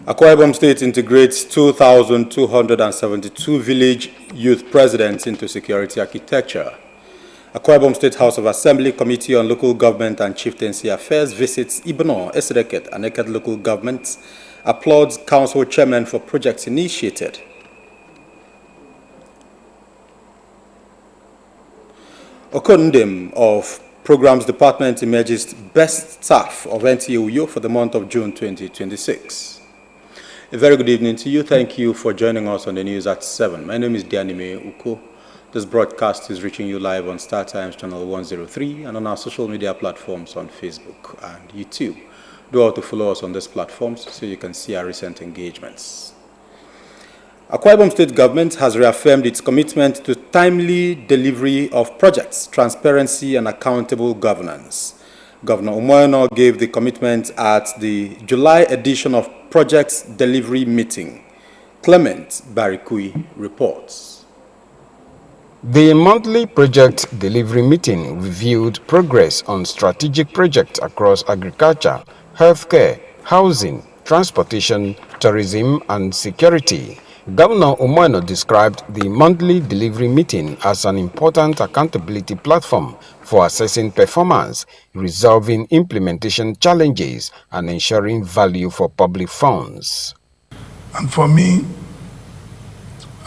Akwa Ibom State integrates 2,272 village youth presidents into security architecture. Akwa Ibom State House of Assembly Committee on Local Government and Chieftaincy Affairs visits Ibono, Esreket, and Eket local governments, applauds council chairman for projects initiated. Okundem of Programs Department emerges best staff of NTA for the month of June 2026. A very good evening to you. Thank you for joining us on the news at 7. My name is Dianime Uko. This broadcast is reaching you live on Star Times channel 103 and on our social media platforms on Facebook and YouTube. Do all to follow us on these platforms so you can see our recent engagements. Akwa Ibom State Government has reaffirmed its commitment to timely delivery of projects, transparency, and accountable governance. Governor Umoino gave the commitment at the July edition of Projects Delivery Meeting. Clement Barikui reports. The monthly project delivery meeting reviewed progress on strategic projects across agriculture, healthcare, housing, transportation, tourism, and security. Governor Umoino described the monthly delivery meeting as an important accountability platform for assessing performance, resolving implementation challenges, and ensuring value for public funds. And for me,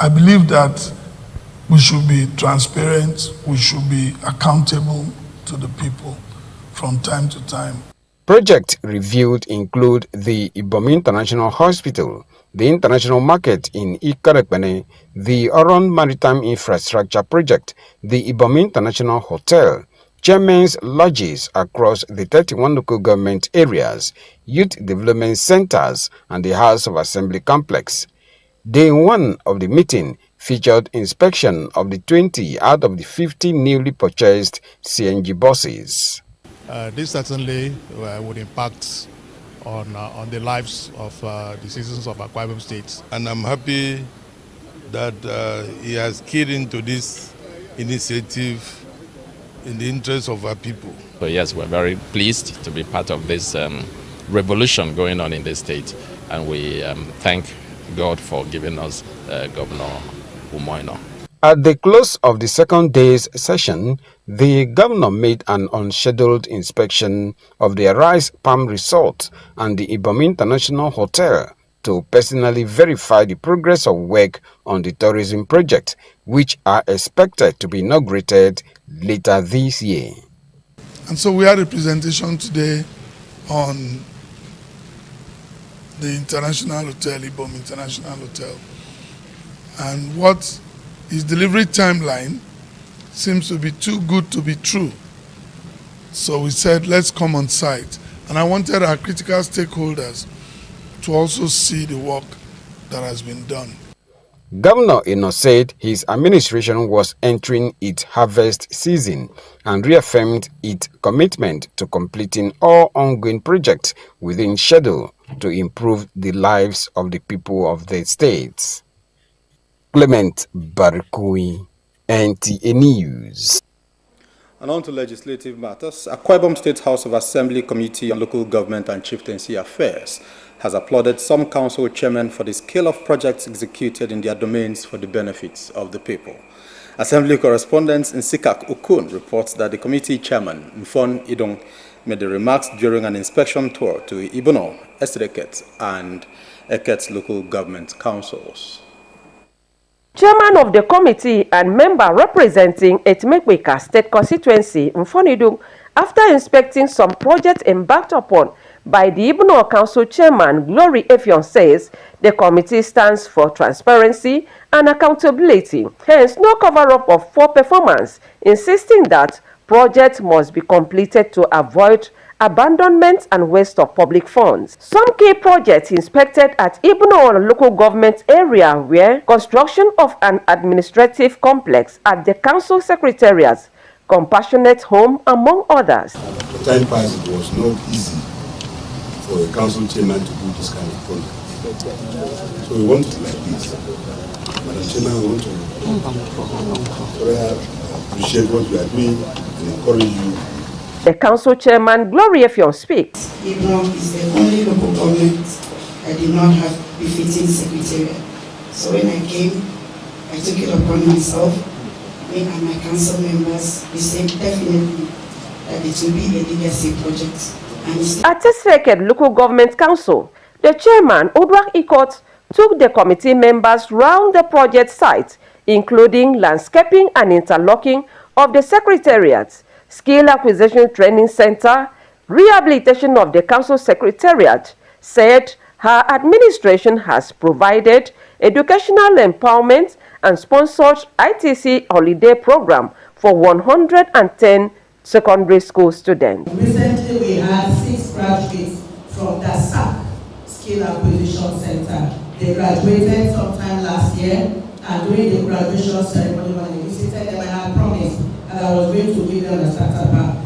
I believe that we should be transparent, we should be accountable to the people from time to time. Projects reviewed include the Ibom International Hospital, the International Market in Ikarekpene, the Oron Maritime Infrastructure Project, the Ibom International Hotel, chairmen's lodges across the 31 local government areas, youth development centers, and the House of Assembly complex. Day 1 of the meeting featured inspection of the 20 out of the 50 newly purchased CNG buses. This certainly would impact on the lives of the citizens of Akwa Ibom State. And I'm happy that he has keyed into this initiative in the interest of our people. So yes, we're very pleased to be part of this revolution going on in the state, and we thank God for giving us Governor Umoino. At the close of the second day's session, the governor made an unscheduled inspection of the Arise Palm Resort and the Ibom International Hotel to personally verify the progress of work on the tourism project, which are expected to be inaugurated later this year. And so we had a presentation today on the International Hotel, Ibom International Hotel, and what his delivery timeline seems to be too good to be true. So we said, let's come on site. And I wanted our critical stakeholders to also see the work that has been done. Governor Eno said his administration was entering its harvest season and reaffirmed its commitment to completing all ongoing projects within schedule to improve the lives of the people of the states. Clement Barikui, NTA News. And on to legislative matters, Akwa Ibom State House of Assembly Committee on Local Government and Chieftaincy Affairs has applauded some council chairmen for the scale of projects executed in their domains for the benefits of the people. Assembly correspondent Nsikak Ukun reports that the committee chairman, Mfon Idong, made the remarks during an inspection tour to Ibono, Esreket, and Eket local government councils. Chairman of the committee and member representing Etimekpeka State Constituency, Mfonidung, after inspecting some projects embarked upon by the Ibono Council Chairman, Glory Effiong, says the committee stands for transparency and accountability, hence no cover-up of poor performance, insisting that projects must be completed to avoid abandonment and waste of public funds. Some key projects inspected at Ibono local government area were construction of an administrative complex at the council secretariat, compassionate home, among others. The time passed, it was not easy for a council chairman to do this kind of project. So we want it like this. Madam Chairman, we want to appreciate what you are doing and encourage you. The council chairman, Glory Effiong, speaks. Ibom is the only local government I did not have befitting secretariat. So when I came, I took it upon myself, me and my council members, we said definitely that it will be a legacy project. At Tesfeket Local Government Council, the chairman, Udwak Ikot, took the committee members round the project site, including landscaping and interlocking of the secretariat, skill acquisition training center, rehabilitation of the council secretariat, said her administration has provided educational empowerment and sponsored ITC holiday program for 110 secondary school students. Recently, we had 6 graduates from the SAC Skill Acquisition Center. They graduated sometime last year, and during the graduation ceremony, when I visited them, I had promised that I was going to give them a starter pack.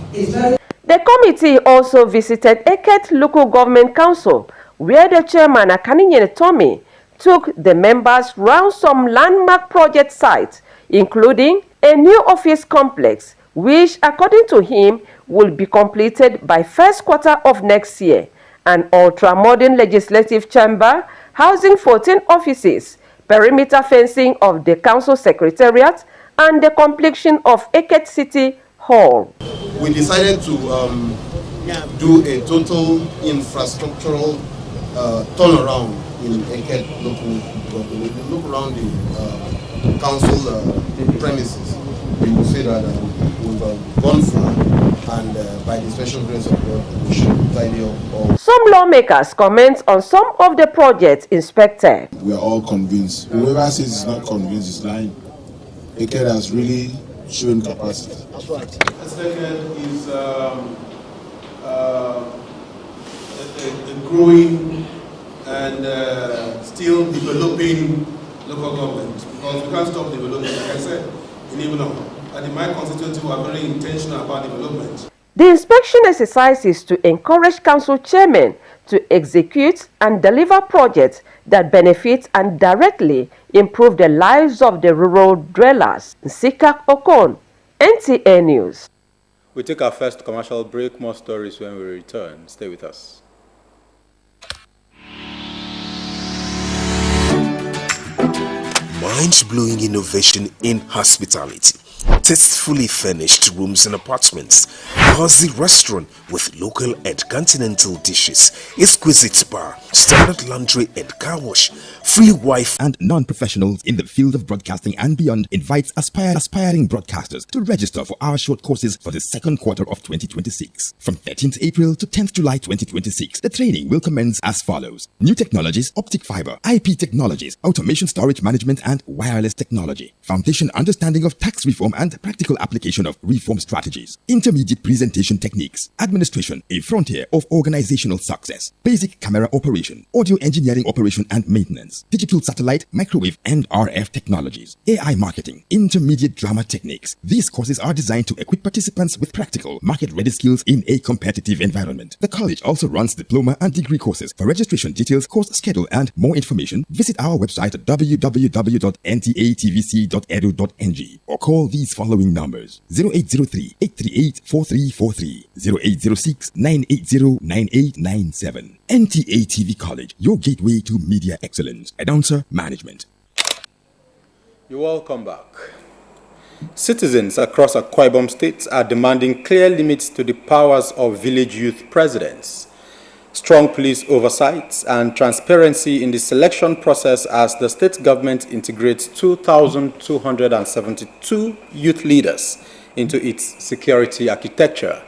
The committee also visited Eket Local Government Council, where the chairman, Akaninye Tommy, took the members round some landmark project sites, including a new office complex, which, according to him, will be completed by first quarter of next year, an ultra-modern legislative chamber housing 14 offices, perimeter fencing of the council secretariat, and the completion of Eket City Hall. We decided to do a total infrastructural turnaround in Eket local government. When you look around the council premises, you will see that we've gone far, and by the special grace of God, we should tidy up all. Some lawmakers comment on some of the projects inspected. We are all convinced. Whoever says he's not convinced is lying. Eket has really shown capacity. That's right. Eket is a growing and still developing local government, because we can't stop developing. Like I said, in Ibadan, and in my constituency, we are very intentional about development. The inspection exercise is to encourage council chairmen to execute and deliver projects that benefit and directly improve the lives of the rural dwellers. Sikak Okon, NTA News. We take our first commercial break. More stories when we return. Stay with us. Mind-blowing innovation in hospitality. Tastefully furnished rooms and apartments, cozy restaurant with local and continental dishes, exquisite bar, standard laundry and car wash, free Wi-Fi, and non-professionals in the field of broadcasting and beyond invites aspiring broadcasters to register for our short courses for the second quarter of 2026. From 13th April to 10th July 2026, the training will commence as follows: new technologies, optic fiber, IP technologies, automation storage management and wireless technology, foundation understanding of tax reform and practical application of reform strategies, intermediate presentation techniques, administration, a frontier of organizational success, basic camera operation, audio engineering operation and maintenance, digital satellite, microwave and RF technologies, AI marketing, intermediate drama techniques. These courses are designed to equip participants with practical, market-ready skills in a competitive environment. The college also runs diploma and degree courses. For registration details, course schedule and more information, visit our website at www.ntatvc.edu.ng or call these following numbers: 0803-838-4343, 0806-980-9897. NTA TV College, your gateway to media excellence. Announcer Management. You're welcome back. Citizens across Akwa Ibom State are demanding clear limits to the powers of village youth presidents, strong police oversight, and transparency in the selection process as the state government integrates 2,272 youth leaders into its security architecture.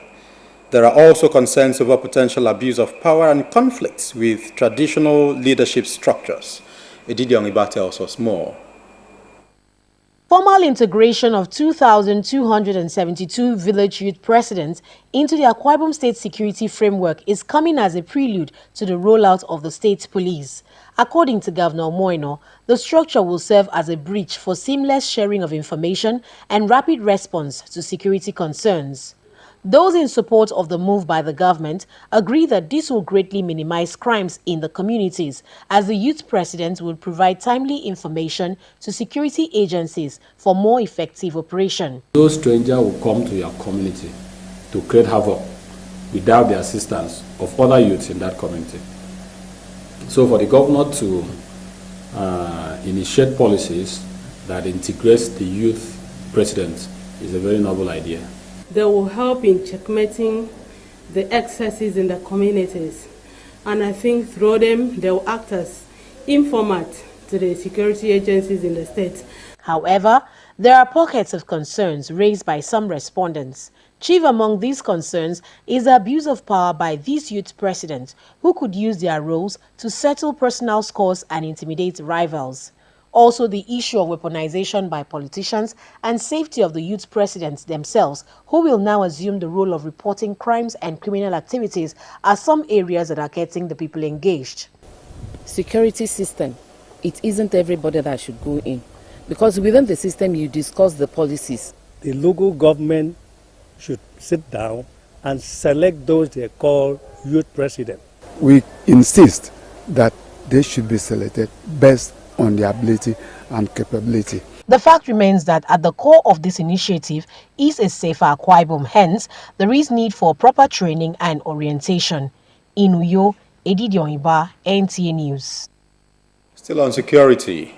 There are also concerns over potential abuse of power and conflicts with traditional leadership structures. Edidion Iba tells us more. Formal integration of 2,272 village youth presidents into the Akwa Ibom State Security Framework is coming as a prelude to the rollout of the state police. According to Governor Moino, the structure will serve as a bridge for seamless sharing of information and rapid response to security concerns. Those in support of the move by the government agree that this will greatly minimize crimes in the communities, as the youth president will provide timely information to security agencies for more effective operation. Those strangers will come to your community to create havoc without the assistance of other youths in that community. So for the governor to initiate policies that integrates the youth president is a very noble idea. They will help in checkmating the excesses in the communities, and I think through them they will act as informant to the security agencies in the state. However, there are pockets of concerns raised by some respondents. Chief among these concerns is the abuse of power by these youth presidents who could use their roles to settle personal scores and intimidate rivals. Also, the issue of weaponization by politicians and safety of the youth presidents themselves, who will now assume the role of reporting crimes and criminal activities, are some areas that are getting the people engaged. Security system, it isn't everybody that should go in, because within the system you discuss the policies. The local government should sit down and select those they call youth president. We insist that they should be selected based on their ability and capability. The fact remains that at the core of this initiative is a safer Akwa Ibom. Hence, there is need for proper training and orientation. In Uyo, Edidion Iba, NTA News. Still on security,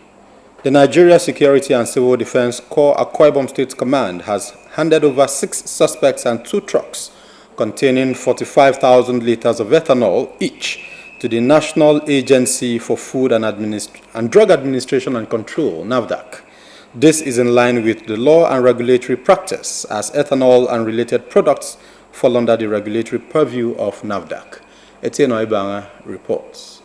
the Nigeria Security and Civil Defense Corps Akwa Ibom State Command has handed over 6 suspects and 2 trucks containing 45,000 liters of ethanol each to the National Agency for Food and Drug Administration and Control, NAFDAC. This is in line with the law and regulatory practice, as ethanol and related products fall under the regulatory purview of NAFDAC. Etienne Oibanga reports.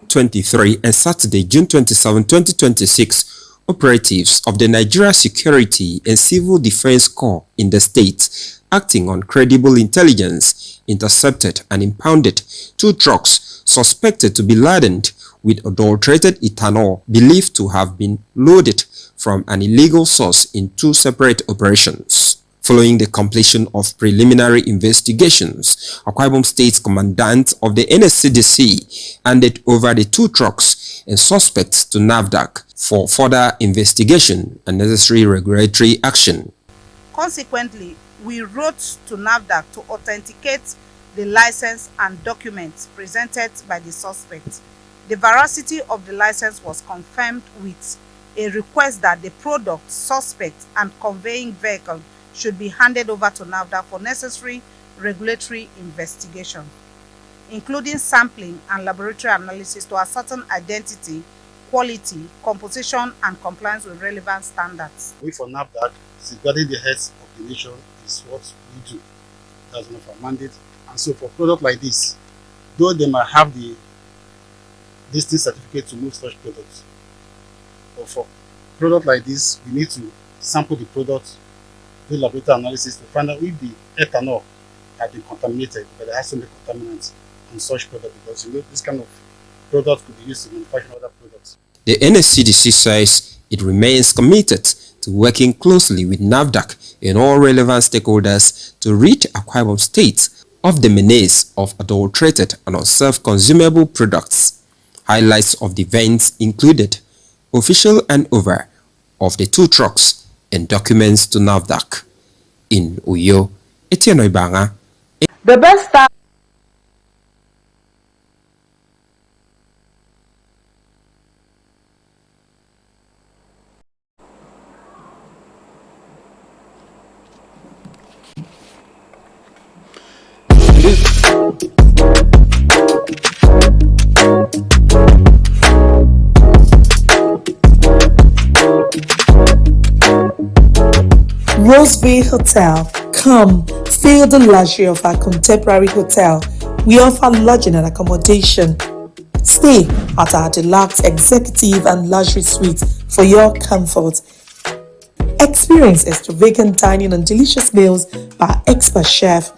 23 and Saturday, June 27, 2026, operatives of the Nigeria Security and Civil Defense Corps in the state, acting on credible intelligence, intercepted and impounded 2 trucks suspected to be laden with adulterated ethanol believed to have been loaded from an illegal source in 2 separate operations. Following the completion of preliminary investigations, Akwa Ibom State Commandant of the NSCDC handed over the 2 trucks and suspects to NAFDAC for further investigation and necessary regulatory action. Consequently, we wrote to NAFDAC to authenticate the license and documents presented by the suspect. The veracity of the license was confirmed with a request that the product, suspect, and conveying vehicle should be handed over to NAFDAC for necessary regulatory investigation, including sampling and laboratory analysis to ascertain identity, quality, composition, and compliance with relevant standards. We for NAFDAC, safeguarding the heads of the nation is what we do. That's one of our mandates. And so for products like this, though they might have the listing certificate to move such products, but for product like this, we need to sample the product, do laboratory analysis to find out if the ethanol had been contaminated, but there has to be contaminants on such product, because this kind of product could be used to manufacture other products. The NSCDC says it remains committed to working closely with NAFDAC and all relevant stakeholders to rid Akwa Ibom State of the menace of adulterated and unsafe consumable products. Highlights of the events included official handover of the 2 trucks and documents to NAFDAC. In Uyo, Etienne Oibanga. The best start. Rose Bay Hotel. Come, feel the luxury of our contemporary hotel. We offer lodging and accommodation. Stay at our deluxe executive and luxury suite for your comfort. Experience extravagant dining and delicious meals by expert chef.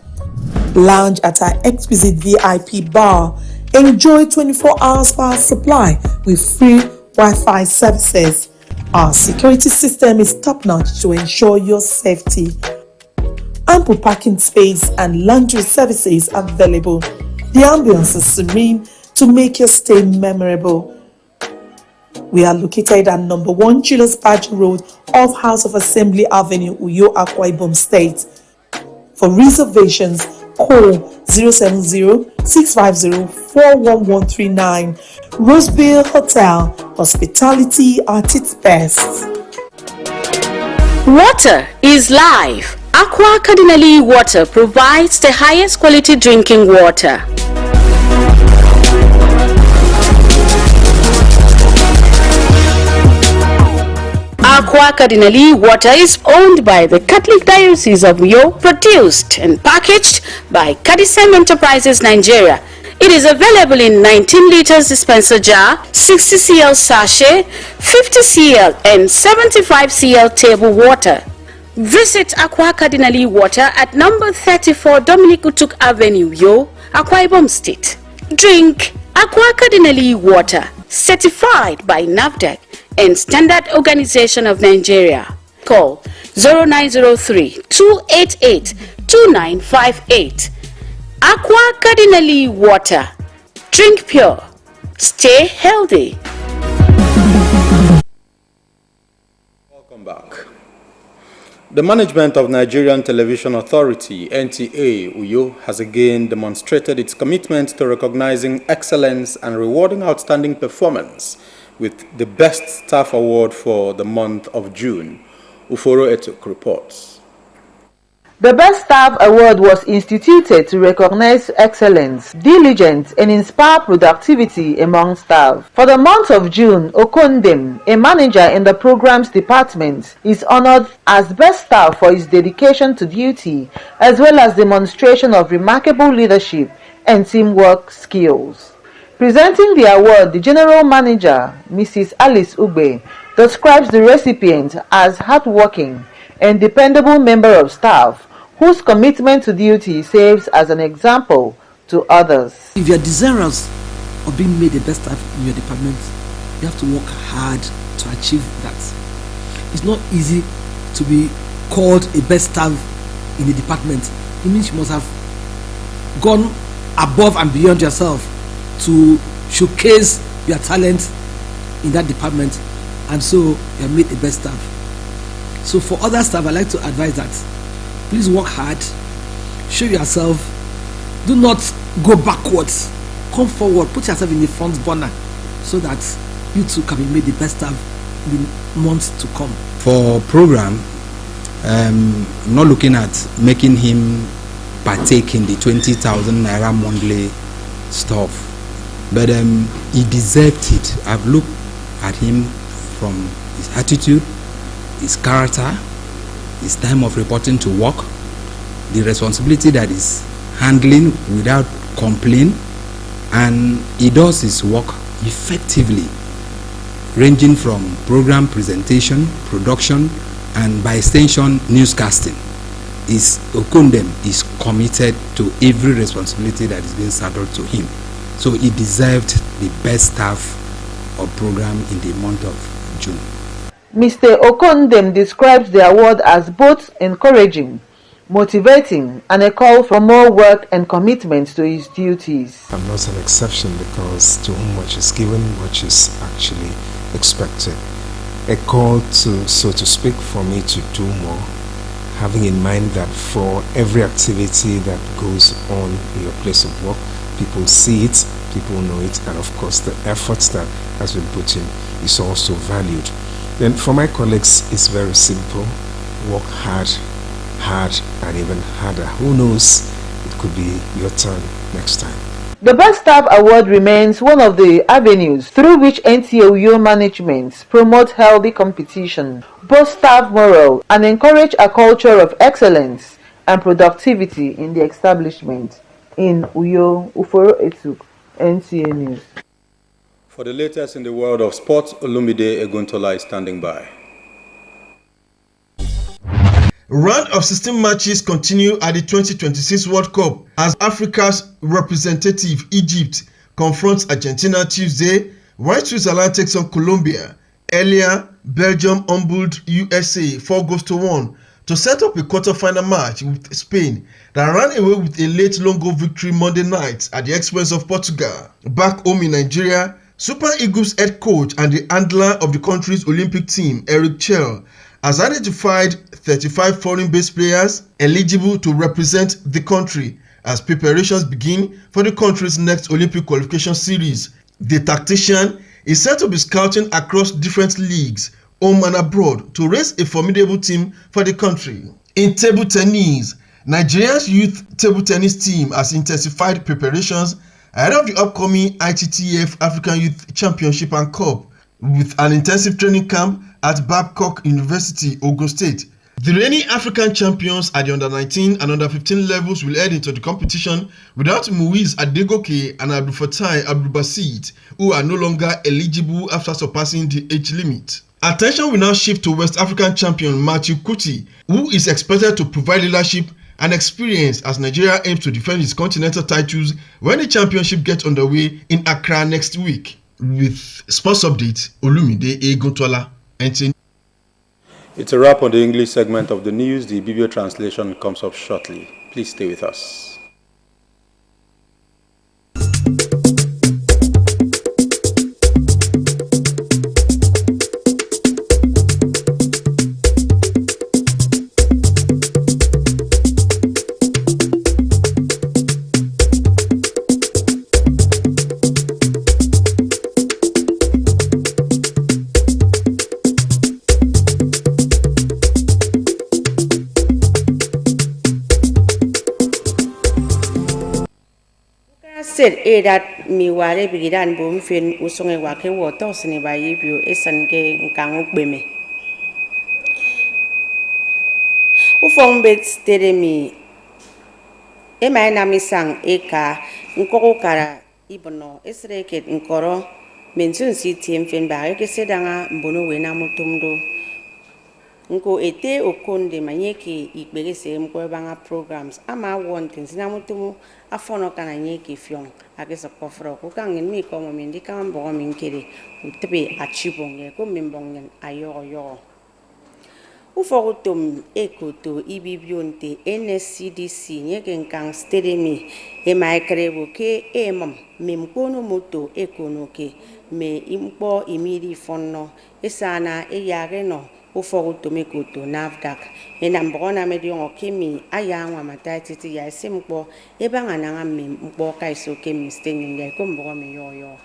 Lounge at our exquisite VIP bar. Enjoy 24 hours power supply with free Wi-Fi services. Our security system is top-notch to ensure your safety. Ample parking space and laundry services available. The ambience is serene to make your stay memorable. We are located at number 1 Julius Badge Road off House of Assembly Avenue, Uyo, Akwa Ibom State. For reservations, call 070 650-41139. Roseville Hotel, hospitality at its best. Water is life. Aqua Cardinale Water provides the highest quality drinking water. Aqua Cardinale Water is owned by the Catholic Diocese of Uyo, produced and packaged by Cadisem Enterprises Nigeria. It is available in 19 liters dispenser jar, 60 cl sachet, 50 cl and 75 cl table water. Visit Aqua Cardinale Water at number 34 Dominic Utuk Avenue, Uyo, Akwa Ibom State. Drink Aqua Cardinale Water, certified by NAFDAC and Standard Organization of Nigeria. Call 0903-288-2958. Aqua Cardinale Water. Drink pure. Stay healthy. Welcome back. The management of Nigerian Television Authority, NTA, Uyo, has again demonstrated its commitment to recognizing excellence and rewarding outstanding performance with the Best Staff Award for the month of June. Uforo Etuk reports. The Best Staff Award was instituted to recognize excellence, diligence, and inspire productivity among staff. For the month of June, Okondem, a manager in the programs department, is honored as Best Staff for his dedication to duty, as well as demonstration of remarkable leadership and teamwork skills. Presenting the award, the General Manager, Mrs. Alice Ugbe, describes the recipient as hardworking and dependable member of staff whose commitment to duty serves as an example to others. If you are desirous of being made the best staff in your department, you have to work hard to achieve that. It's not easy to be called a best staff in the department. It means you must have gone above and beyond yourself to showcase your talent in that department, and so you are made the best staff. So for other staff, I like to advise that please work hard, show yourself, do not go backwards, come forward, put yourself in the front burner so that you too can be made the best staff in the months to come. For program, I'm not looking at making him partake in the 20,000 naira monthly stuff, but he deserved it. I've looked at him from his attitude, his character, his time of reporting to work, the responsibility that is handling without complaint, and he does his work effectively, ranging from program presentation, production, and by extension newscasting. Okondem is committed to every responsibility that is being saddled to him. So he deserved the best staff or program in the month of June. Mr. Okondem describes the award as both encouraging, motivating, and a call for more work and commitment to his duties. I'm not an exception, because to whom much is given, much is actually expected. A call to, so to speak, for me to do more, having in mind that for every activity that goes on in your place of work, people see it, people know it, and of course the efforts that has been put in is also valued. Then for my colleagues, it's very simple. Work hard, and even harder. Who knows, it could be your turn next time. The Best Staff Award remains one of the avenues through which NTA Uyo management promotes healthy competition, boost staff morale, and encourage a culture of excellence and productivity in the establishment. In Uyo, Uforo Etuk, NTA News. For the latest in the world of sports, Olumide Eguntola is standing by. Round of 16 matches continue at the 2026 World Cup as Africa's representative Egypt confronts Argentina Tuesday, while Switzerland takes on Colombia. Earlier, Belgium humbled USA 4-1 to set up a quarter-final match with Spain that ran away with a late long goal victory Monday night at the expense of Portugal. Back home in Nigeria, Super Eagles head coach and the handler of the country's Olympic team, Eric Chell, has identified 35 foreign-based players eligible to represent the country as preparations begin for the country's next Olympic qualification series. The tactician is said to be scouting across different leagues, home and abroad, to raise a formidable team for the country. In table tennis, Nigeria's youth table tennis team has intensified preparations ahead of the upcoming ITTF African Youth Championship and Cup with an intensive training camp at Babcock University, Ogun State. The reigning African champions at the under-19 and under-15 levels will head into the competition without Muiz Adegoke and Abdulfatai Abdulbasit, who are no longer eligible after surpassing the age limit. Attention will now shift to West African champion Matthew Kuti, who is expected to provide leadership and experience as Nigeria aims to defend its continental titles when the championship gets underway in Accra next week. With sports update, Olumide Eguntola, NTN. It's a wrap on the English segment of the news. The Bibio translation comes up shortly. Please stay with us. Edat miware bigidan bom fen usonge wake woto sini bayi bio esange nkangu beme ufong bet teremi ema na misang eka nkoko kara ibono esreket nkoro mensun si tiem fen ba ke sedanga mbono wena mutumdo nko ete okonde manyeke ikbegese mko banga programs ama wonten sinamutumu afono kana nyeke fiong agesa kofro ko kangin mi ko momindi kan bo min kere utebe achibonge ko mimbongen ayo ufogutum ekoto ibibionte NSCDC nyeke kan stedemi e maikrebo ke emom mimkono moto ekonoke me impo imiri fonno esana eyare no ufogutum ekoto NAFDAC enambona medion okemi ayangwa matatiti ya simpo ebanga nanga mpo kaiso kemi stengenge ko mbo me yoyo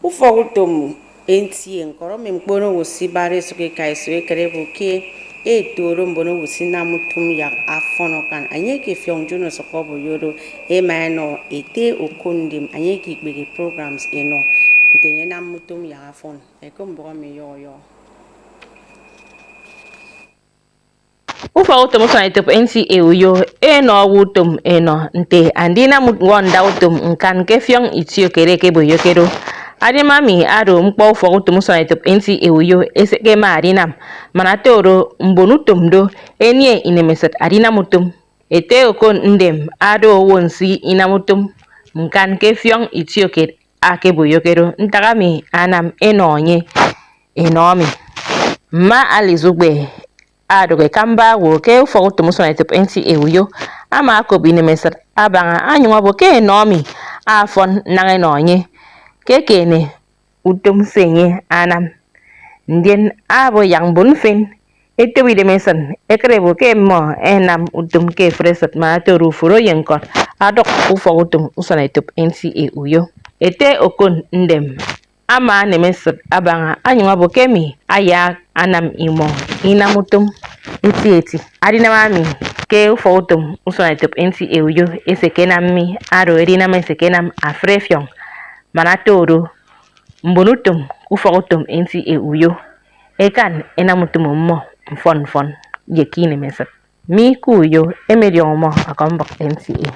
ufogutum enti enkoro memkpono wosibare suke kaiso ekrebo ke etoro mbono wosina mutum ya afono kan anyeke fiongjuno sokobo yodo emano ete okondim anyeke gbege programs eno ntenye na mutum ya afono ekombo me yoyo ufogutum sanitop NCA uyo eno wutum eno nte andina mutwonda utum nkan ke fiong itio kereke boyokero Adimami aro mkpo ufogutum sanitop NCA uyo eseke ma adinam manatoro mbonutum do enye inemesat adinamutum ete okon ndem ado wonsi inamutum mkan ke fiong itioke ake boyokero ntagami anam enonye enomi ma alizugbe ado ke kamba wo ke ufogutum sanitop NCA uyo ama akobi inemesat abanga anywa bo ke enomi afon nangenonye kekene utum senye anam ndien abo yang bonfen ete wide mesan ekrebo ke mo enam utum ke fresat ma to rufuro yenkot adok ufogutum usanitop NCA uyo ete okon ndem ama nemesat abanga anywa bokemi aya anam imo inamutum eti adinamami ke ufogutum usanitop NCA uyo esekenami aro edinama esekenam afrefiong manatoro mbonutum ufogutum NCA uyo ekan enamutum mo fon yekine mesat mi kuyo emerion mo akombok NCA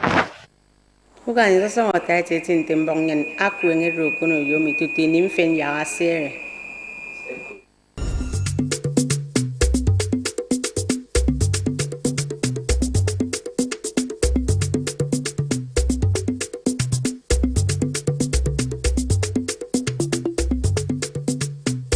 Uganza sama taiti tintembongen aku ngero kono yo mituti nimfen ya asere